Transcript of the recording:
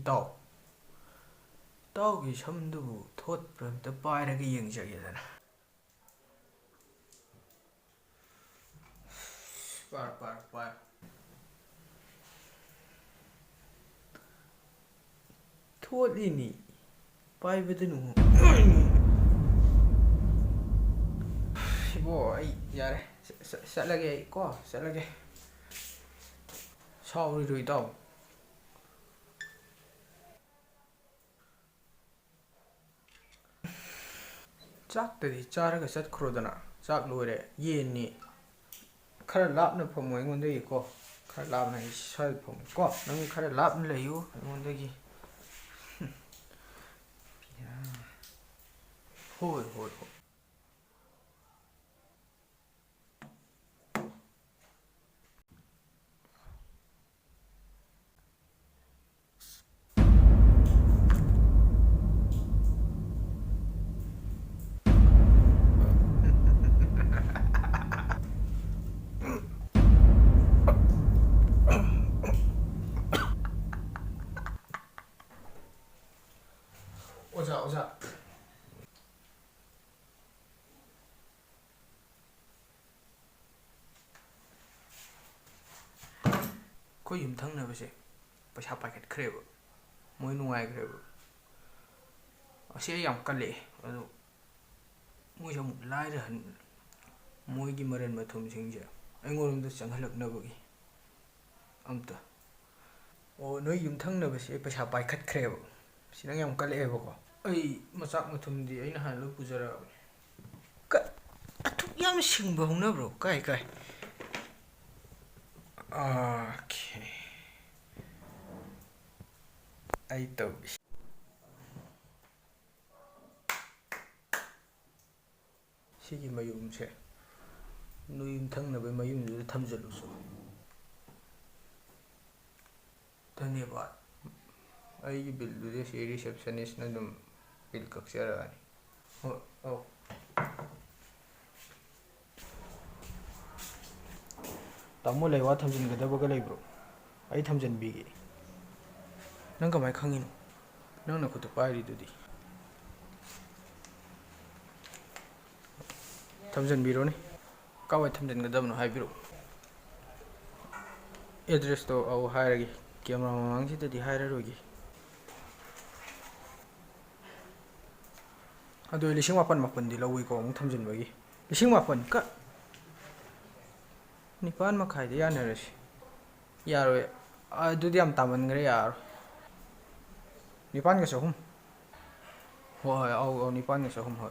ꯏꯇꯥꯎ, ꯏꯇꯥꯎꯒꯤ ꯁꯝꯗꯨꯕꯨ ꯊꯣꯠꯄ꯭ꯔ ꯑꯝꯇ ꯄꯥꯏꯔꯒ ꯌꯦꯡꯖꯒꯦꯗꯅ. ꯄꯥꯏꯔꯣ. ꯊꯣꯠꯂꯤꯅꯤ. ꯄꯥꯏꯕꯗ ꯅꯨꯡ. ꯏꯕꯣ, ꯑꯩ ꯌꯥꯔꯦ. ꯆꯠꯂꯒꯦ ꯑꯩ ꯀꯣ, ꯆꯠꯂꯒꯦ. ꯁꯥꯎꯔꯣꯏꯗ꯭ꯔꯣ ꯏꯇꯥꯎ? ꯆꯥꯛꯇꯗꯤ ꯆꯥꯔꯒ ꯆꯠꯈ꯭ꯔꯣꯗꯅ. ꯆꯥꯛ ꯂꯣꯏꯔꯦ. ꯌꯦꯟꯅꯤ. ꯈꯔ ꯂꯥꯞꯅ ꯐꯝꯃꯣ ꯑꯩꯉꯣꯟꯗꯒꯤꯀꯣ. ꯈꯔ ꯂꯥꯞꯅ, ꯑꯩ ꯁ꯭ꯋꯥꯏꯗ ꯐꯝꯃꯣ ꯀꯣ. ꯅꯪ ꯈꯔ ꯂꯥꯞꯅ ꯂꯩꯌꯨ ꯑꯩꯉꯣꯟꯗꯒꯤ. ꯍꯣꯏ. ꯑꯣꯖꯥ. ꯑꯩꯈꯣꯏ ꯌꯨꯝꯊꯪꯅꯕꯁꯦ ꯄꯩꯁꯥ ꯄꯥꯏꯈꯠꯈ꯭ꯔꯦꯕ. ꯃꯣꯏ ꯅꯨꯡꯉꯥꯏꯈ꯭ꯔꯦꯕ. ꯑꯁꯤ ꯑꯩ ꯌꯥꯝ ꯀꯜꯂꯛꯑꯦ. ꯑꯗꯣ ꯃꯣꯏꯁꯨ ꯑꯃꯨꯛ ꯂꯥꯏꯔꯍꯟ. ꯃꯣꯏꯒꯤ ꯃꯔꯟ ꯃꯊꯨꯝꯁꯤꯡꯁꯦ ꯑꯩꯉꯣꯟꯗ ꯆꯪꯍꯜꯂꯛꯅꯕꯒꯤ ꯑꯝꯇ. ꯑꯣ, ꯅꯣꯏ ꯌꯨꯝꯊꯪꯅꯕꯁꯦ ꯄꯩꯁꯥ ꯄꯥꯏꯈꯠꯈ꯭ꯔꯦꯕ. ꯁꯤ ꯅꯪ ꯌꯥꯝ ꯀꯜꯂꯛꯑꯦꯕꯀꯣ. ꯑꯩ ꯃꯆꯥꯛ ꯃꯊꯨꯝꯗꯤ ꯑꯩꯅ ꯍꯥꯟꯅ ꯂꯣꯏ ꯄꯨꯖꯔꯛꯑꯕꯅꯤ. ꯑꯗꯨꯛ ꯌꯥꯝ ꯁꯤꯡꯕ ꯍꯧꯅꯕ꯭ꯔꯣ? ꯀꯥꯏ. ꯑꯣꯀꯦ. ꯑꯩ ꯇꯧꯒꯦ. ꯁꯤꯒꯤ ꯃꯌꯨꯝꯁꯦ ꯅꯣꯏ ꯌꯨꯝꯊꯪꯅꯕꯒꯤ ꯃꯌꯨꯝꯗꯨꯗ ꯊꯝꯖꯤꯜꯂꯨꯁꯨ. ꯙꯟꯌꯕꯥꯗ. ꯑꯩꯒꯤ ꯕꯤꯜꯗꯨꯗꯤ ꯁꯤ ꯔꯤꯁꯦꯞꯁꯅꯤꯁꯅ ꯑꯗꯨꯝ ꯕꯤꯜ ꯀꯛꯆꯔꯛꯑꯅꯤ. ꯍꯣꯏ. ꯑꯧ. ꯇꯥꯃꯣ, ꯂꯩꯋꯥ ꯊꯝꯖꯤꯟꯒꯗꯕꯒ ꯂꯩꯕ꯭ꯔꯣ? ꯑꯩ ꯊꯝꯖꯤꯟꯕꯤꯒꯦ. ꯅꯪ ꯀꯃꯥꯏꯅ ꯈꯪꯉꯤꯅꯣ? ꯅꯪ ꯅꯈꯨꯠꯇ ꯄꯥꯏꯔꯤꯗꯨꯗꯤ. ꯊꯝꯖꯤꯟꯕꯤꯔꯣꯅꯦ. ꯀꯥꯏꯋꯥꯏ ꯊꯝꯖꯤꯟꯒꯗꯕꯅꯣ ꯍꯥꯏꯕꯤꯔꯛꯑꯣ. ꯑꯦꯗ꯭ꯔꯦꯁꯇꯣ ꯍꯥꯏꯔꯒꯦ. ꯀꯦꯃꯦꯔꯥ ꯃꯃꯥꯡꯁꯤꯗꯗꯤ ꯍꯥꯏꯔꯔꯣꯏꯒꯦ. ꯑꯗꯨ 14,000ꯗꯤ ꯂꯧꯏꯀꯣ ꯑꯃꯨꯛ ꯊꯝꯖꯤꯟꯕꯒꯤ. 14,000 9,500ꯗ ꯌꯥꯅꯔꯁꯤ. ꯌꯥꯔꯣꯏ. ꯑꯗꯨꯗꯤ ꯌꯥꯝ ꯇꯥꯃꯟꯈ꯭ꯔꯦ, ꯌꯥꯔꯣꯏ. 9,300. ꯍꯣꯏ. 9,300 ꯍꯣꯏ.